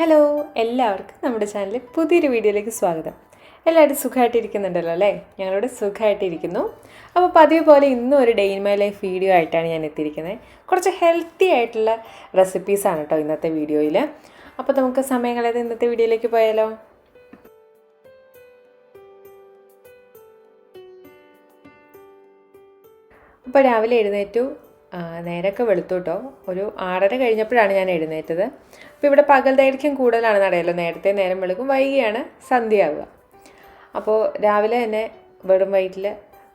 Hello, എല്ലാവർക്കും നമ്മുടെ ചാനലിൽ പുതിയൊരു വീഡിയോയിലേക്ക് സ്വാഗതം. എല്ലാവരും സുഖമായിട്ടിരിക്കുന്നുണ്ടല്ലോ അല്ലേ? ഞങ്ങളിവിടെ സുഖമായിട്ടിരിക്കുന്നു. അപ്പോൾ പതിവ് പോലെ ഇന്നും ഒരു day in my life video ആയിട്ടാണ് ഞാൻ എത്തിയിരിക്കുന്നത്. കുറച്ച് ഹെൽത്തി ആയിട്ടുള്ള റെസിപ്പീസാണ് കേട്ടോ ഇന്നത്തെ വീഡിയോയിൽ. അപ്പോൾ നമുക്ക് സമയം കളയാതെ ഇന്നത്തെ വീഡിയോയിലേക്ക് പോയാലോ? അപ്പോൾ രാവിലെ എഴുന്നേറ്റു, നേരമൊക്കെ വെളുത്തു കേട്ടോ. ഒരു 6:30 കഴിഞ്ഞപ്പോഴാണ് ഞാൻ എഴുന്നേറ്റത്. അപ്പോൾ ഇവിടെ പകൽ ദൈർഘ്യം കൂടുതലാണെന്ന് അറിയാമല്ലോ, നേരത്തെ നേരം വെളുക്കും, വൈകിയാണ് സന്ധ്യയാവുക. അപ്പോൾ രാവിലെ തന്നെ വെറും വയറ്റിൽ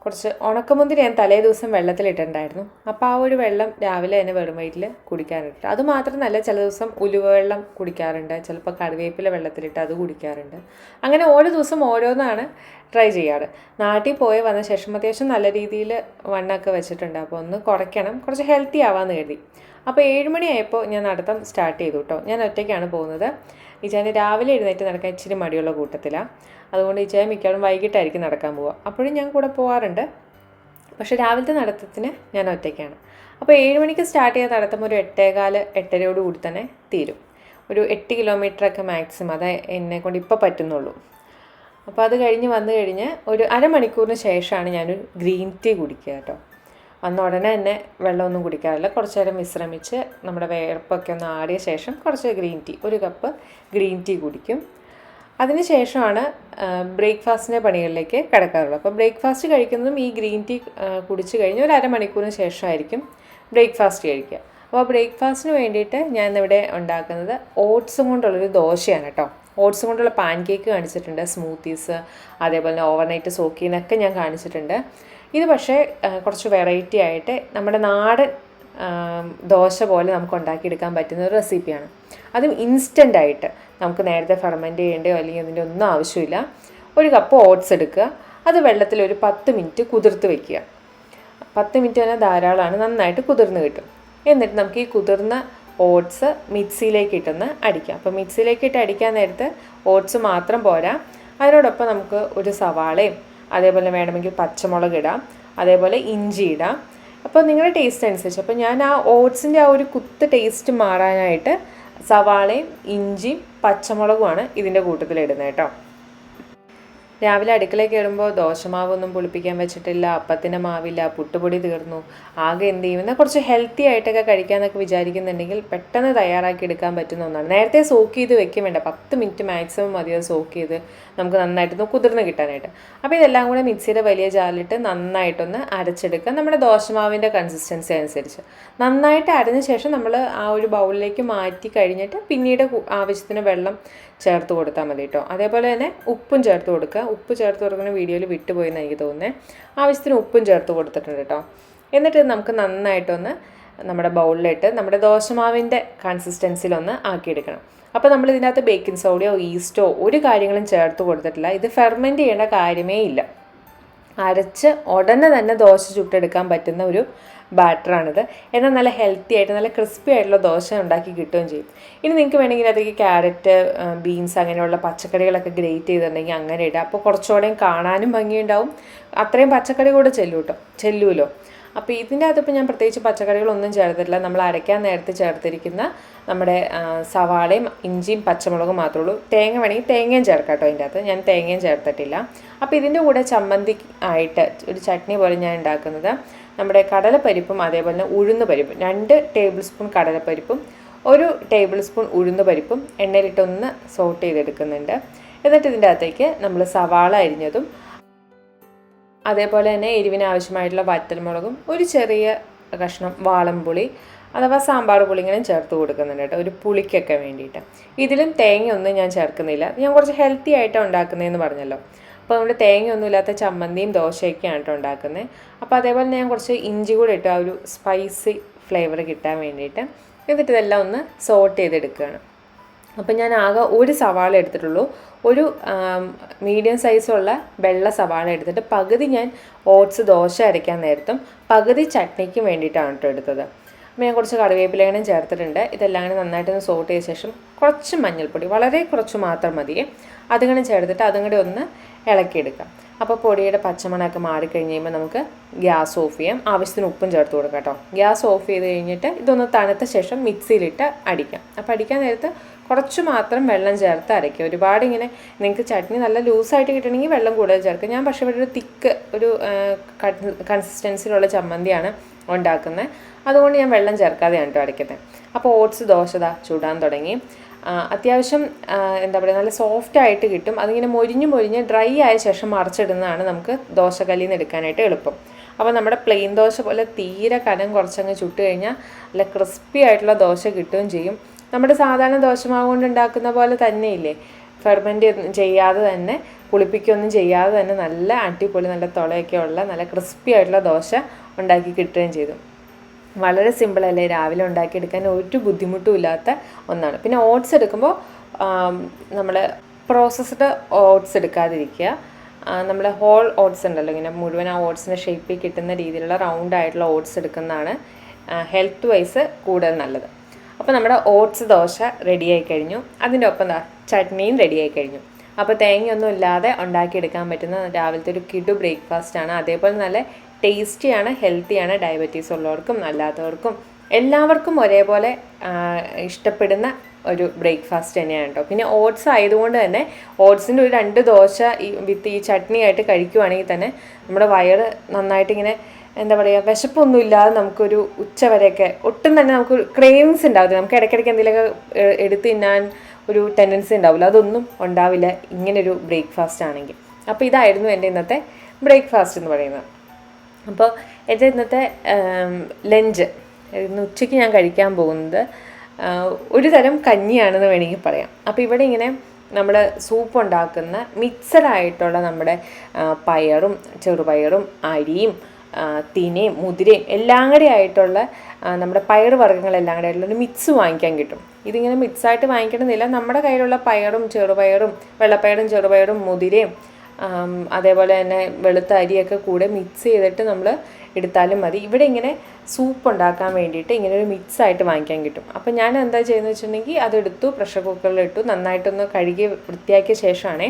കുറച്ച് ഉണക്കമുന്തിരി ഞാൻ തലേ ദിവസം വെള്ളത്തിലിട്ടിട്ടുണ്ടായിരുന്നു. അപ്പോൾ ആ ഒരു വെള്ളം രാവിലെ തന്നെ വെറും വയറ്റിൽ കുടിക്കാറുണ്ട്. അതുമാത്രമല്ല, ചില ദിവസം ഉലുവ വെള്ളം കുടിക്കാറുണ്ട്, ചിലപ്പോൾ കറിവേപ്പില വെള്ളത്തിലിട്ട് അത് കുടിക്കാറുണ്ട്. അങ്ങനെ ഓരോ ദിവസം ഓരോന്നാണ് ട്രൈ ചെയ്യാറ്. നാട്ടിൽ പോയി വന്ന ശേഷം അത്യാവശ്യം നല്ല രീതിയിൽ വണ്ണമൊക്കെ വെച്ചിട്ടുണ്ട്. അപ്പോൾ ഒന്ന് കുറയ്ക്കണം, കുറച്ച് ഹെൽത്തി ആവാമെന്ന് കരുതി. അപ്പോൾ 7 മണിയായപ്പോൾ ഞാൻ നടത്തം സ്റ്റാർട്ട് ചെയ്തു കേട്ടോ. ഞാൻ ഒറ്റയ്ക്കാണ് പോകുന്നത്. ഈച്ചാന് രാവിലെ എഴുന്നേറ്റ് നടക്കാൻ ഇച്ചിരി മടിയുള്ള കൂട്ടത്തിലാണ്. അതുകൊണ്ട് ഈച്ചാൻ മിക്കവാറും വൈകിട്ടായിരിക്കും നടക്കാൻ പോവുക. അപ്പോഴും ഞാൻ കൂടെ പോകാറുണ്ട്. പക്ഷേ രാവിലത്തെ നടത്തത്തിന് ഞാൻ ഒറ്റയ്ക്കാണ്. അപ്പോൾ 7 മണിക്ക് സ്റ്റാർട്ട് ചെയ്ത നടത്തം ഒരു 8:15, 8:30 കൂടി തന്നെ തീരും. ഒരു 8 കിലോമീറ്ററൊക്കെ മാക്സിമം, അത് എന്നെക്കൊണ്ട് ഇപ്പോൾ പറ്റുന്നുള്ളൂ. അപ്പോൾ അത് കഴിഞ്ഞ് വന്നു കഴിഞ്ഞ് ഒരു അരമണിക്കൂറിന് ശേഷമാണ് ഞാനൊരു ഗ്രീൻ ടീ കുടിക്കുക കേട്ടോ. വന്ന ഉടനെ തന്നെ വെള്ളമൊന്നും കുടിക്കാറില്ല. കുറച്ച് നേരം വിശ്രമിച്ച് നമ്മുടെ വേർപ്പൊക്കെ ഒന്ന് ആറിയ ശേഷം കുറച്ച് green tea, 1 cup green tea കുടിക്കും. അതിന് ശേഷമാണ് ബ്രേക്ക്ഫാസ്റ്റിൻ്റെ പണികളിലേക്ക് കിടക്കാറുള്ളത്. അപ്പോൾ ബ്രേക്ക്ഫാസ്റ്റ് കഴിക്കുന്നതും ഈ ഗ്രീൻ ടീ കുടിച്ച് കഴിഞ്ഞ് ഒരു അരമണിക്കൂറിന് ശേഷമായിരിക്കും ബ്രേക്ക്ഫാസ്റ്റ് കഴിക്കുക. അപ്പോൾ ബ്രേക്ക്ഫാസ്റ്റിന് വേണ്ടിയിട്ട് ഞാൻ ഇന്നിവിടെ ഉണ്ടാക്കുന്നത് ഓട്സും കൊണ്ടുള്ളൊരു ദോശയാണ് കേട്ടോ. ഓട്സും കൊണ്ടുള്ള പാൻ കേക്ക് കാണിച്ചിട്ടുണ്ട്, സ്മൂത്തീസ്, അതേപോലെ തന്നെ ഓവർനൈറ്റ് സോക്ക് ചെയ്യുന്നതൊക്കെ ഞാൻ കാണിച്ചിട്ടുണ്ട്. ഇത് പക്ഷേ കുറച്ച് വെറൈറ്റി ആയിട്ട് നമ്മുടെ നാടൻ ദോശ പോലെ നമുക്ക് ഉണ്ടാക്കിയെടുക്കാൻ പറ്റുന്ന ഒരു റെസിപ്പിയാണ്. അതും ഇൻസ്റ്റൻ്റ് ആയിട്ട്, നമുക്ക് നേരത്തെ ഫെർമെൻറ്റ് ചെയ്യേണ്ടയോ അല്ലെങ്കിൽ അതിൻ്റെ ഒന്നും ആവശ്യമില്ല. 1 കപ്പ് ഓട്സ് എടുക്കുക, അത് വെള്ളത്തിൽ ഒരു 10 മിനിറ്റ് കുതിർത്ത് വയ്ക്കുക. 10 മിനിറ്റ് തന്നെ ധാരാളമാണ്, നന്നായിട്ട് കുതിർന്ന് കിട്ടും. എന്നിട്ട് നമുക്ക് ഈ കുതിർന്ന ഓട്സ് മിക്സിയിലേക്ക് ഇട്ടൊന്ന് അടിക്കാം. അപ്പോൾ മിക്സിയിലേക്ക് ഇട്ട് അടിക്കാൻ നേരത്ത് ഓട്സ് മാത്രം പോരാ, അതിനോടൊപ്പം നമുക്ക് ഒരു സവാളയും അതേപോലെ വേണമെങ്കിൽ പച്ചമുളക് ഇടാം, അതേപോലെ ഇഞ്ചി ഇടാം. അപ്പോൾ നിങ്ങളുടെ ടേസ്റ്റ് അനുസരിച്ച്. അപ്പോൾ ഞാൻ ആ ഓട്സിൻ്റെ ആ ഒരു കുത്ത് ടേസ്റ്റ് മാറാനായിട്ട് സവാളയും ഇഞ്ചിയും പച്ചമുളകുമാണ് ഇതിൻ്റെ കൂട്ടത്തിലിടുന്നത് കേട്ടോ. രാവിലെ അടുക്കളയിൽ കയറുമ്പോൾ ദോശമാവൊന്നും പുളിപ്പിക്കാൻ വെച്ചിട്ടില്ല, അപ്പത്തിൻ്റെ മാവില്ല, പുട്ടുപൊടി തീർന്നു, ആകെ എന്ത് ചെയ്യും, എന്നാൽ കുറച്ച് ഹെൽത്തി ആയിട്ടൊക്കെ കഴിക്കാമെന്നൊക്കെ വിചാരിക്കുന്നുണ്ടെങ്കിൽ പെട്ടെന്ന് തയ്യാറാക്കി എടുക്കാൻ പറ്റുന്ന ഒന്നാണ്. നേരത്തെ സോക്ക് ചെയ്ത് വെക്കാൻ വേണ്ട, 10 മിനിറ്റ് മാക്സിമം മതി അത് സോക്ക് ചെയ്ത് നമുക്ക് നന്നായിട്ടൊന്ന് കുതിർന്ന് കിട്ടാനായിട്ട്. അപ്പോൾ ഇതെല്ലാം കൂടെ മിക്സിയുടെ വലിയ ജാറിലിട്ട് നന്നായിട്ടൊന്ന് അരച്ചെടുക്കുക, നമ്മുടെ ദോശമാവിൻ്റെ കൺസിസ്റ്റൻസി അനുസരിച്ച്. നന്നായിട്ട് അരഞ്ഞ ശേഷം നമ്മൾ ആ ഒരു ബൗളിലേക്ക് മാറ്റി കഴിഞ്ഞിട്ട് പിന്നീട് ആവശ്യത്തിന് വെള്ളം ചേർത്ത് കൊടുത്താൽ മതി കേട്ടോ. അതേപോലെ തന്നെ ഉപ്പും ചേർത്ത് കൊടുക്കുക. ഉപ്പ് ചേർത്ത് കൊടുക്കുന്ന വീഡിയോയിൽ വിട്ടുപോയെന്ന് എനിക്ക് തോന്നുന്നത്. ആവശ്യത്തിന് ഉപ്പും ചേർത്ത് കൊടുത്തിട്ടുണ്ട് കേട്ടോ. എന്നിട്ട് നമുക്ക് നന്നായിട്ടൊന്ന് നമ്മുടെ ബൗളിലിട്ട് നമ്മുടെ ദോശമാവിൻ്റെ കൺസിസ്റ്റൻസിലൊന്ന് ആക്കിയെടുക്കണം. അപ്പോൾ നമ്മൾ ഇതിനകത്ത് ബേക്കിംഗ് സോഡയോ ഈസ്റ്റോ ഒരു കാര്യങ്ങളും ചേർത്ത് കൊടുത്തിട്ടില്ല. ഇത് ഫെർമെൻറ്റ് ചെയ്യേണ്ട കാര്യമേ ഇല്ല. അരച്ച് ഉടനെ തന്നെ ദോശ ചുട്ടെടുക്കാൻ പറ്റുന്ന ഒരു ബാറ്ററാണിത്. എന്നാൽ നല്ല ഹെൽത്തി ആയിട്ട് നല്ല ക്രിസ്പി ആയിട്ടുള്ള ദോശ ഉണ്ടാക്കി കിട്ടുകയും ചെയ്യും. ഇനി നിങ്ങൾക്ക് വേണമെങ്കിൽ അതിലേക്ക് ക്യാരറ്റ്, ബീൻസ് അങ്ങനെയുള്ള പച്ചക്കറികളൊക്കെ ഗ്രേറ്റ് ചെയ്തിട്ടുണ്ടെങ്കിൽ അങ്ങനെ ഇടാം. അപ്പോൾ കുറച്ചുകൂടെയും കാണാനും ഭംഗിയുണ്ടാവും, അത്രയും പച്ചക്കറി കൂടെ ചെല്ലുമല്ലോ. അപ്പോൾ ഇതിൻ്റെ അകത്തിപ്പോൾ ഞാൻ പ്രത്യേകിച്ച് പച്ചക്കറികളൊന്നും ചേർത്തിട്ടില്ല. നമ്മൾ അരയ്ക്കാൻ നേരത്തെ ചേർത്തിരിക്കുന്ന നമ്മുടെ സവാളയും ഇഞ്ചിയും പച്ചമുളകും മാത്രമേ ഉള്ളൂ. തേങ്ങ വേണമെങ്കിൽ തേങ്ങയും ചേർക്കാം കേട്ടോ. അതിൻ്റെ അകത്ത് ഞാൻ തേങ്ങയും ചേർത്തിട്ടില്ല. അപ്പോൾ ഇതിൻ്റെ കൂടെ ചമ്മന്തി ആയിട്ട് ഒരു ചട്നി പോലെ ഞാൻ ഉണ്ടാക്കുന്നത് നമ്മുടെ കടലപ്പരിപ്പും അതേപോലെ തന്നെ ഉഴുന്ന് പരിപ്പും, 2 ടേബിൾ സ്പൂൺ കടലപ്പരിപ്പും 1 ടേബിൾ സ്പൂൺ ഉഴുന്ന് പരിപ്പും എണ്ണയിലിട്ടൊന്ന് സോട്ട് ചെയ്തെടുക്കുന്നുണ്ട്. എന്നിട്ട് ഇതിൻ്റെ അകത്തേക്ക് നമ്മൾ സവാള അരിഞ്ഞതും അതേപോലെ തന്നെ എരിവിന് ആവശ്യമായിട്ടുള്ള വറ്റൽമുളകും ഒരു ചെറിയ കഷ്ണം വാളംപുളി അഥവാ സാമ്പാർ പുളി ഇങ്ങനെ ചേർത്ത് കൊടുക്കുന്നുണ്ട് കേട്ടോ, ഒരു പുളിക്കൊക്കെ വേണ്ടിയിട്ട്. ഇതിലും തേങ്ങയൊന്നും ഞാൻ ചേർക്കുന്നില്ല. ഞാൻ കുറച്ച് ഹെൽത്തി ആയിട്ടാണ് ഉണ്ടാക്കുന്നതെന്ന് പറഞ്ഞല്ലോ. അപ്പോൾ നമ്മുടെ തേങ്ങയൊന്നും ഇല്ലാത്ത ചമ്മന്തിയും ദോശയൊക്കെയാണ് കേട്ടോ ഉണ്ടാക്കുന്നത്. അപ്പോൾ അതേപോലെ ഞാൻ കുറച്ച് ഇഞ്ചി കൂടെ ഇട്ട് ആ ഒരു സ്പൈസി ഫ്ലേവർ കിട്ടാൻ വേണ്ടിയിട്ട്. എന്നിട്ട് ഇതെല്ലാം ഒന്ന് സോട്ട് ചെയ്തെടുക്കുകയാണ്. അപ്പോൾ ഞാൻ ആകെ 1 സവാള എടുത്തിട്ടുള്ളൂ. ഒരു മീഡിയം സൈസുള്ള വെള്ള സവാള എടുത്തിട്ട് പകുതി ഞാൻ ഓട്സ് ദോശ അരയ്ക്കാൻ നേരത്തും പകുതി ചട്നിക്കും വേണ്ടിയിട്ടാണ് കേട്ടോ എടുത്തത്. അപ്പോൾ ഞാൻ കുറച്ച് കറിവേപ്പിലയും ചേർത്തിട്ടുണ്ട്. ഇതെല്ലാം കൂടി നന്നായിട്ടൊന്ന് സോട്ട് ചെയ്ത ശേഷം കുറച്ച് മഞ്ഞൾപ്പൊടി, വളരെ കുറച്ച് മാത്രം മതി, അതിങ്ങനെ ചേർത്തിട്ട് അതും കൂടി ഒന്ന് ഇളക്കിയെടുക്കാം. അപ്പോൾ പൊടിയുടെ പച്ചമണമൊക്കെ മാറിക്കഴിഞ്ഞ് കഴിയുമ്പോൾ നമുക്ക് ഗ്യാസ് ഓഫ് ചെയ്യാം. ആവശ്യത്തിന് ഉപ്പും ചേർത്ത് കൊടുക്കാം കേട്ടോ. ഗ്യാസ് ഓഫ് ചെയ്ത് കഴിഞ്ഞിട്ട് ഇതൊന്ന് തണുത്ത ശേഷം മിക്സിയിലിട്ട് അടിക്കാം. അപ്പോൾ അടിക്കാൻ നേരത്ത് കുറച്ച് മാത്രം വെള്ളം ചേർത്ത് അരയ്ക്കുക. ഒരുപാട് ഇങ്ങനെ നിങ്ങൾക്ക് ചട്നി നല്ല ലൂസായിട്ട് കിട്ടണമെങ്കിൽ വെള്ളം കൂടുതൽ ചേർക്കുക. ഞാൻ പക്ഷേ ഇവിടെ ഒരു തിക്ക് ഒരു കൺസിസ്റ്റൻസിലുള്ള ചമ്മന്തിയാണ് ഉണ്ടാക്കുന്നത്, അതുകൊണ്ട് ഞാൻ വെള്ളം ചേർക്കാതെയാണ് കേട്ടോ അരയ്ക്കുന്നത്. അപ്പോൾ ഓട്സ് ദോശ ചൂടാൻ തുടങ്ങി. അത്യാവശ്യം എന്താ പറയുക, നല്ല സോഫ്റ്റ് ആയിട്ട് കിട്ടും. അതിങ്ങനെ മൊരിഞ്ഞ് ഡ്രൈ ആയ ശേഷം മറിച്ചിടുന്നതാണ് നമുക്ക് ദോശക്കല്ലിൽ നിന്ന് എടുക്കാനായിട്ട് എളുപ്പം. അപ്പോൾ നമ്മുടെ പ്ലെയിൻ ദോശ പോലെ തീരെ കനം കുറച്ചങ്ങ് ചുട്ട് കഴിഞ്ഞാൽ നല്ല ക്രിസ്പി ആയിട്ടുള്ള ദോശ കിട്ടുകയും ചെയ്യും. നമ്മുടെ സാധാരണ ദോശമാവ് കൊണ്ട് ഉണ്ടാക്കുന്ന പോലെ തന്നെ ഇല്ലേ, ഫെർമെൻറ്റ് ചെയ്യാതെ തന്നെ, പുളിപ്പിക്കൊന്നും ചെയ്യാതെ തന്നെ നല്ല അടിപൊളി നല്ല തുളയൊക്കെ ഉള്ള നല്ല ക്രിസ്പി ആയിട്ടുള്ള ദോശ ഉണ്ടാക്കി കിട്ടുകയും ചെയ്തു. വളരെ സിമ്പിളല്ലേ, രാവിലെ ഉണ്ടാക്കിയെടുക്കാൻ ഒരു ബുദ്ധിമുട്ടും ഇല്ലാത്ത ഒന്നാണ്. പിന്നെ ഓട്സ് എടുക്കുമ്പോൾ നമ്മൾ പ്രോസസ്ഡ് ഓട്സ് എടുക്കാതിരിക്കുക. നമ്മൾ ഹോൾ ഓട്സ് ഉണ്ടല്ലോ, ഇങ്ങനെ മുഴുവൻ ആ ഓട്സിൻ്റെ ഷേപ്പിൽ കിട്ടുന്ന രീതിയിലുള്ള റൗണ്ട് ആയിട്ടുള്ള ഓട്സ് എടുക്കുന്നതാണ് ഹെൽത്ത് വൈസ് കൂടുതൽ നല്ലത്. അപ്പോൾ നമ്മുടെ ഓട്സ് ദോശ റെഡിയായി കഴിഞ്ഞു. അതിൻ്റെ ഒപ്പം ചട്നിയും റെഡിയായി കഴിഞ്ഞു. അപ്പോൾ തേങ്ങയൊന്നും ഇല്ലാതെ ഉണ്ടാക്കിയെടുക്കാൻ പറ്റുന്ന രാവിലത്തെ ഒരു കിടു ബ്രേക്ക്ഫാസ്റ്റാണ്. അതേപോലെ നല്ല ടേസ്റ്റിയാണ്, ഹെൽത്തിയാണ്. ഡയബറ്റീസ് ഉള്ളവർക്കും അല്ലാത്തവർക്കും എല്ലാവർക്കും ഒരേപോലെ ഇഷ്ടപ്പെടുന്ന ഒരു ബ്രേക്ക്ഫാസ്റ്റ് തന്നെയാണ് കേട്ടോ. പിന്നെ ഓട്സ് ആയതുകൊണ്ട് തന്നെ ഓട്സിൻ്റെ ഒരു 2 ദോശ വിത്ത് ഈ ചട്നി ആയിട്ട് കഴിക്കുവാണെങ്കിൽ തന്നെ നമ്മുടെ വയറ് നന്നായിട്ട് ഇങ്ങനെ എന്താ പറയുക, വിശപ്പൊന്നും ഇല്ലാതെ നമുക്കൊരു ഉച്ച വരെയൊക്കെ ഒട്ടും തന്നെ നമുക്ക് ക്രേവിങ്സ് ഉണ്ടാവില്ല. നമുക്ക് ഇടയ്ക്കിടയ്ക്ക് എന്തെങ്കിലുമൊക്കെ എടുത്ത് തിന്നാൻ ഒരു ടെൻഡൻസി ഉണ്ടാവില്ല, അതൊന്നും ഉണ്ടാവില്ല ഇങ്ങനൊരു ബ്രേക്ക്ഫാസ്റ്റ് ആണെങ്കിൽ. അപ്പോൾ ഇതായിരുന്നു എൻ്റെ ഇന്നത്തെ ബ്രേക്ക്ഫാസ്റ്റ് എന്ന് പറയുന്നത്. അപ്പോൾ എൻ്റെ ഇന്നത്തെ ലഞ്ച്, ഇന്ന് ഉച്ചയ്ക്ക് ഞാൻ കഴിക്കാൻ പോകുന്നത് ഒരു തരം കഞ്ഞിയാണെന്ന് വേണമെങ്കിൽ പറയാം. അപ്പോൾ ഇവിടെ ഇങ്ങനെ നമ്മൾ സൂപ്പ് ഉണ്ടാക്കുന്ന മിക്സഡായിട്ടുള്ള നമ്മുടെ പയറും ചെറുപയറും അരിയും തിനയും മുതിരയും എല്ലാം കൂടി ആയിട്ടുള്ള നമ്മുടെ പയർ വർഗ്ഗങ്ങളെല്ലാം കൂടി ആയിട്ടുള്ള ഒരു മിക്സ് വാങ്ങിക്കാൻ കിട്ടും. ഇതിങ്ങനെ മിക്സായിട്ട് വാങ്ങിക്കണമെന്നില്ല, നമ്മുടെ കയ്യിലുള്ള പയറും ചെറുപയറും വെള്ളപ്പയറും ചെറുപയറും മുതിരയും അതേപോലെ തന്നെ വെളുത്ത അരിയൊക്കെ കൂടെ മിക്സ് ചെയ്തിട്ട് നമ്മൾ എടുത്താലും മതി. ഇവിടെ ഇങ്ങനെ സൂപ്പ് ഉണ്ടാക്കാൻ വേണ്ടിയിട്ട് ഇങ്ങനെ ഒരു മിക്സായിട്ട് വാങ്ങിക്കാൻ കിട്ടും. അപ്പോൾ ഞാൻ എന്താ ചെയ്യുന്നത് വെച്ചിട്ടുണ്ടെങ്കിൽ അതെടുത്തു പ്രഷർ കുക്കറിലിട്ടു, നന്നായിട്ടൊന്ന് കഴുകി വൃത്തിയാക്കിയ ശേഷമാണേ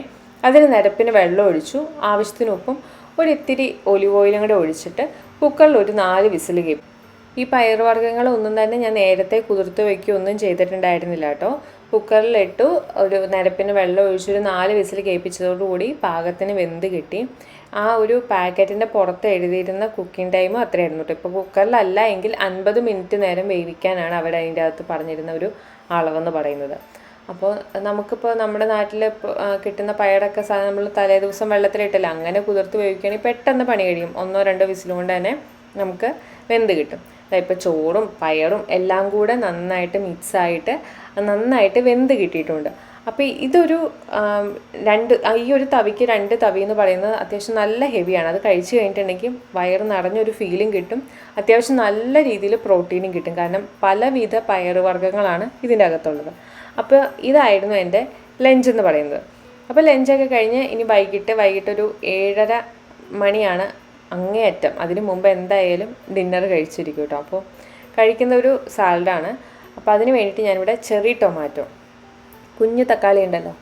അതിന് നിരപ്പിന് വെള്ളം ഒഴിച്ചു, ആവശ്യത്തിന് ഉപ്പും ഒരിത്തിരി ഒലിവ് ഓയിലും കൂടെ ഒഴിച്ചിട്ട് കുക്കറിൽ ഒരു 4 വിസിൽ കേൾക്കും. ഈ പയറുവർഗ്ഗങ്ങളൊന്നും തന്നെ ഞാൻ നേരത്തെ കുതിർത്ത് വയ്ക്കുകയൊന്നും ചെയ്തിട്ടുണ്ടായിരുന്നില്ല കേട്ടോ. കുക്കറിലിട്ടു, ഒരു നിരപ്പിന് വെള്ളം ഒഴിച്ചൊരു 4 വിസിൽ കേൾപ്പിച്ചതോടുകൂടി പാകത്തിന് വെന്ത് കിട്ടി. ആ ഒരു പാക്കറ്റിൻ്റെ പുറത്ത് എഴുതിയിരുന്ന കുക്കിംഗ് ടൈമും അത്രയായിരുന്നു കേട്ടോ. ഇപ്പോൾ കുക്കറിലല്ല എങ്കിൽ 50 മിനിറ്റ് നേരം വേവിക്കാനാണ് അവിടെ അതിൻ്റെ അകത്ത് പറഞ്ഞിരുന്ന ഒരു അളവെന്ന് പറയുന്നത്. അപ്പോൾ നമുക്കിപ്പോൾ നമ്മുടെ നാട്ടിൽ കിട്ടുന്ന പയറൊക്കെ സാധനം നമ്മൾ തലേ ദിവസം വെള്ളത്തിലിട്ടല്ല, അങ്ങനെ കുതിർത്ത് വേവിക്കുകയാണെങ്കിൽ പെട്ടെന്ന് പണി കഴിയും. 1-2 വിസിലും കൊണ്ട് തന്നെ നമുക്ക് വെന്ത് കിട്ടും. ഇപ്പോൾ ചോറും പയറും എല്ലാം കൂടെ നന്നായിട്ട് മിക്സായിട്ട് നന്നായിട്ട് വെന്ത് കിട്ടിയിട്ടുണ്ട്. അപ്പോൾ ഇതൊരു ഈ ഒരു തവിക്ക് 2 തവി എന്ന് പറയുന്നത് അത്യാവശ്യം നല്ല ഹെവിയാണ്. അത് കഴിച്ച് കഴിഞ്ഞിട്ടുണ്ടെങ്കിൽ വയറ് നിറഞ്ഞൊരു ഫീലിംഗ് കിട്ടും, അത്യാവശ്യം നല്ല രീതിയിൽ പ്രോട്ടീനും കിട്ടും. കാരണം പലവിധ പയറുവർഗ്ഗങ്ങളാണ് ഇതിൻ്റെ അകത്തുള്ളത്. അപ്പോൾ ഇതായിരുന്നു എൻ്റെ ലഞ്ച് എന്ന് പറയുന്നത്. അപ്പോൾ ലഞ്ചൊക്കെ കഴിഞ്ഞ് ഇനി വൈകിട്ടൊരു 7:30 മണിയാണ് അങ്ങേയറ്റം. അതിന് മുമ്പ് എന്തായാലും ഡിന്നർ കഴിച്ചിരിക്കും കേട്ടോ. അപ്പോൾ കഴിക്കുന്ന ഒരു സാലഡാണ്. അപ്പോൾ അതിന് വേണ്ടിയിട്ട് ഞാനിവിടെ ചെറി ടൊമാറ്റോ, കുഞ്ഞു തക്കാളി ഉണ്ടല്ലോ,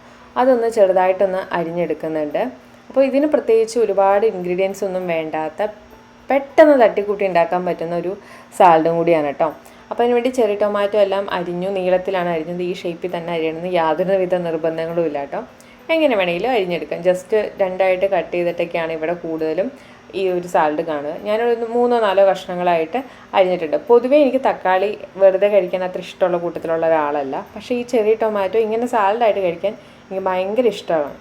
അതൊന്ന് ചെറുതായിട്ടൊന്ന് അരിഞ്ഞെടുക്കുന്നുണ്ട്. അപ്പോൾ ഇതിന് പ്രത്യേകിച്ച് ഒരുപാട് ഇൻഗ്രീഡിയൻസ് ഒന്നും വേണ്ടാത്ത പെട്ടെന്ന് തട്ടിക്കൂട്ടി ഉണ്ടാക്കാൻ പറ്റുന്ന ഒരു സാലഡും കൂടിയാണ് കേട്ടോ. അപ്പോൾ അതിന് വേണ്ടി ചെറി ടൊമാറ്റോ എല്ലാം അരിഞ്ഞു, നീളത്തിലാണ് അരിഞ്ഞത്. ഈ ഷേപ്പിൽ തന്നെ അരിയണമെന്ന് യാതൊരുവിധ നിർബന്ധങ്ങളും ഇല്ല കേട്ടോ. എങ്ങനെ വേണമെങ്കിലും അരിഞ്ഞെടുക്കാം. ജസ്റ്റ് 2ആയിട്ട് കട്ട് ചെയ്തിട്ടൊക്കെയാണ് ഇവിടെ കൂടുതലും ഈ ഒരു സാലഡ് കാണുക. ഞാനൊരു 3-4 കഷ്ണങ്ങളായിട്ട് അരിഞ്ഞിട്ടുണ്ട്. പൊതുവേ എനിക്ക് തക്കാളി വെറുതെ കഴിക്കാൻ അത്ര ഇഷ്ടമുള്ള കൂട്ടത്തിലുള്ള ഒരാളല്ല. പക്ഷേ ഈ ചെറി ടൊമാറ്റോ ഇങ്ങനെ സാലഡായിട്ട് കഴിക്കാൻ എനിക്ക് ഭയങ്കര ഇഷ്ടമാണ്.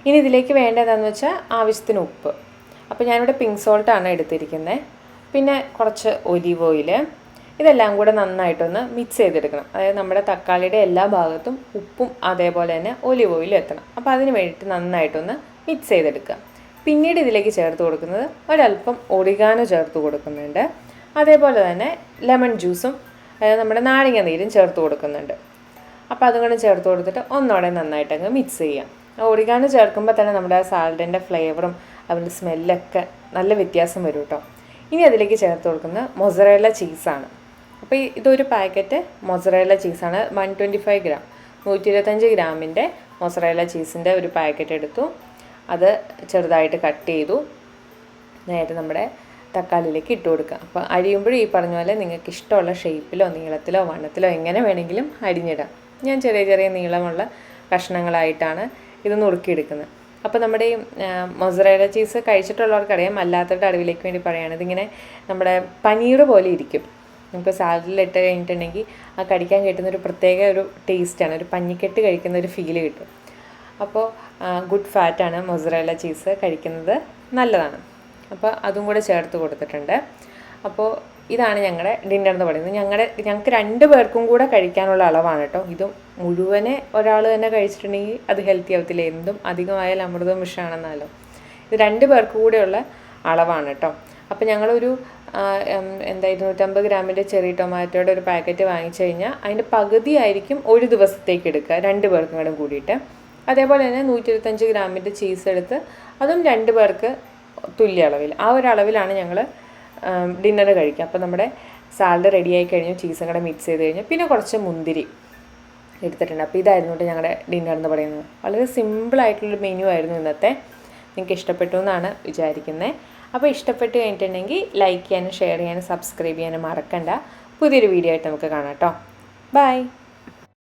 ഇനി ഇതിലേക്ക് വേണ്ടതെന്ന് വെച്ചാൽ ആവശ്യത്തിന് ഉപ്പ്. അപ്പോൾ ഞാനിവിടെ പിങ്ക് സോൾട്ടാണ് എടുത്തിരിക്കുന്നത്. പിന്നെ കുറച്ച് ഒലിവ് ഓയിൽ, ഇതെല്ലാം കൂടെ നന്നായിട്ടൊന്ന് മിക്സ് ചെയ്തെടുക്കണം. അതായത് നമ്മുടെ തക്കാളിയുടെ എല്ലാ ഭാഗത്തും ഉപ്പും അതേപോലെ തന്നെ ഒലിവ് ഓയിലും എത്തണം. അപ്പോൾ അതിന് വേണ്ടിയിട്ട് നന്നായിട്ടൊന്ന് മിക്സ് ചെയ്തെടുക്കുക. പിന്നീട് ഇതിലേക്ക് ചേർത്ത് കൊടുക്കുന്നത് ഒരല്പം ഒറിഗാനോ ചേർത്ത് കൊടുക്കുന്നുണ്ട്. അതേപോലെ തന്നെ ലെമൺ ജ്യൂസും അതായത് നമ്മുടെ നാരങ്ങ നീരും ചേർത്ത് കൊടുക്കുന്നുണ്ട്. അപ്പോൾ അതും കൂടെ ചേർത്ത് കൊടുത്തിട്ട് ഒന്നോടെ നന്നായിട്ടങ്ങ് മിക്സ് ചെയ്യാം. ഒറിഗാനോ ചേർക്കുമ്പോൾ തന്നെ നമ്മുടെ ആ സാലഡിൻ്റെ ഫ്ലേവറും അതിൻ്റെ സ്മെല്ലൊക്കെ നല്ല വ്യത്യാസം വരും കേട്ടോ. ഇനി അതിലേക്ക് ചേർത്ത് കൊടുക്കുന്നത് മൊസറേല ചീസാണ്. അപ്പോൾ ഇതൊരു പാക്കറ്റ് മൊസറേല ചീസാണ്. 125 ഗ്രാം 125 ഗ്രാമിൻ്റെ മൊസറേല ചീസിൻ്റെ ഒരു പാക്കറ്റ് എടുത്തു. അത് ചെറുതായിട്ട് കട്ട് ചെയ്തു നേരെ നമ്മുടെ തക്കാളിയിലേക്ക് ഇട്ട് കൊടുക്കുക. അപ്പോൾ അരിയുമ്പോഴും ഈ പറഞ്ഞ പോലെ നിങ്ങൾക്ക് ഇഷ്ടമുള്ള ഷേപ്പിലോ നീളത്തിലോ വണ്ണത്തിലോ എങ്ങനെ വേണമെങ്കിലും അരിഞ്ഞിടാം. ഞാൻ ചെറിയ ചെറിയ നീളമുള്ള കഷ്ണങ്ങളായിട്ടാണ് ഇത് നുറുക്കിയെടുക്കുന്നത്. അപ്പോൾ നമ്മുടെ ഈ മൊസറേല ചീസ് കഴിച്ചിട്ടുള്ളവർക്കറിയാം, അല്ലാത്തവരുടെ അറിവിലേക്ക് വേണ്ടി പറയുകയാണ്. ഇതിങ്ങനെ നമ്മുടെ പനീർ പോലെ ഇരിക്കും. നമുക്ക് സാലഡിലിട്ട് കഴിഞ്ഞിട്ടുണ്ടെങ്കിൽ ആ കടിക്കാൻ കിട്ടുന്നൊരു പ്രത്യേക ഒരു ടേസ്റ്റാണ്, ഒരു പഞ്ഞിക്കെട്ട് കഴിക്കുന്ന ഒരു ഫീല് കിട്ടും. അപ്പോൾ ഗുഡ് ഫാറ്റാണ് മൊസറേല ചീസ്, കഴിക്കുന്നത് നല്ലതാണ്. അപ്പോൾ അതും കൂടെ ചേർത്ത് കൊടുത്തിട്ടുണ്ട്. അപ്പോൾ ഇതാണ് ഞങ്ങളുടെ ഡിന്നർ എന്ന് പറയുന്നത്. ഞങ്ങൾക്ക് 2 പേർക്കും കൂടെ കഴിക്കാനുള്ള അളവാണ് കേട്ടോ. ഇതും മുഴുവനെ ഒരാൾ തന്നെ കഴിച്ചിട്ടുണ്ടെങ്കിൽ അത് ഹെൽത്തി ആവത്തില്ല. എന്തും അധികമായാൽ അമൃതവും വിഷമാണെന്നാലോ. ഇത് 2 പേർക്ക് കൂടെയുള്ള അളവാണ് കേട്ടോ. അപ്പോൾ ഞങ്ങളൊരു 250 ഗ്രാമിൻ്റെ ചെറി ടൊമാറ്റോയുടെ ഒരു പാക്കറ്റ് വാങ്ങിച്ചു കഴിഞ്ഞാൽ അതിൻ്റെ പകുതി ആയിരിക്കും ഒരു ദിവസത്തേക്ക് എടുക്കുക, 2 പേർക്കും കൂടെ കൂടിയിട്ട്. അതേപോലെ തന്നെ 125 ഗ്രാമിൻ്റെ ചീസ് എടുത്ത് അതും 2 പേർക്ക് തുല്യ അളവിൽ, ആ ഒരു അളവിലാണ് ഞങ്ങൾ ഡിന്നർ കഴിക്കുക. അപ്പോൾ നമ്മുടെ സാലഡ് റെഡിയായി കഴിഞ്ഞു, ചീസും കൂടെ മിക്സ് ചെയ്ത് കഴിഞ്ഞു. പിന്നെ കുറച്ച് മുന്തിരി എടുത്തിട്ടുണ്ട്. അപ്പോൾ ഇതായിരുന്നു കേട്ടോ ഞങ്ങളുടെ ഡിന്നർ എന്ന് പറയുന്നത്. വളരെ സിമ്പിളായിട്ടുള്ളൊരു മെനു ആയിരുന്നു ഇന്നത്തെ. നിങ്ങൾക്ക് ഇഷ്ടപ്പെട്ടു എന്നാണ് വിചാരിക്കുന്നത്. അപ്പോൾ ഇഷ്ടപ്പെട്ട് കഴിഞ്ഞിട്ടുണ്ടെങ്കിൽ ലൈക്ക് ചെയ്യാനും ഷെയർ ചെയ്യാനും സബ്സ്ക്രൈബ് ചെയ്യാനും മറക്കണ്ട. പുതിയൊരു വീഡിയോ ആയിട്ട് നമുക്ക് കാണാം കേട്ടോ. ബൈ.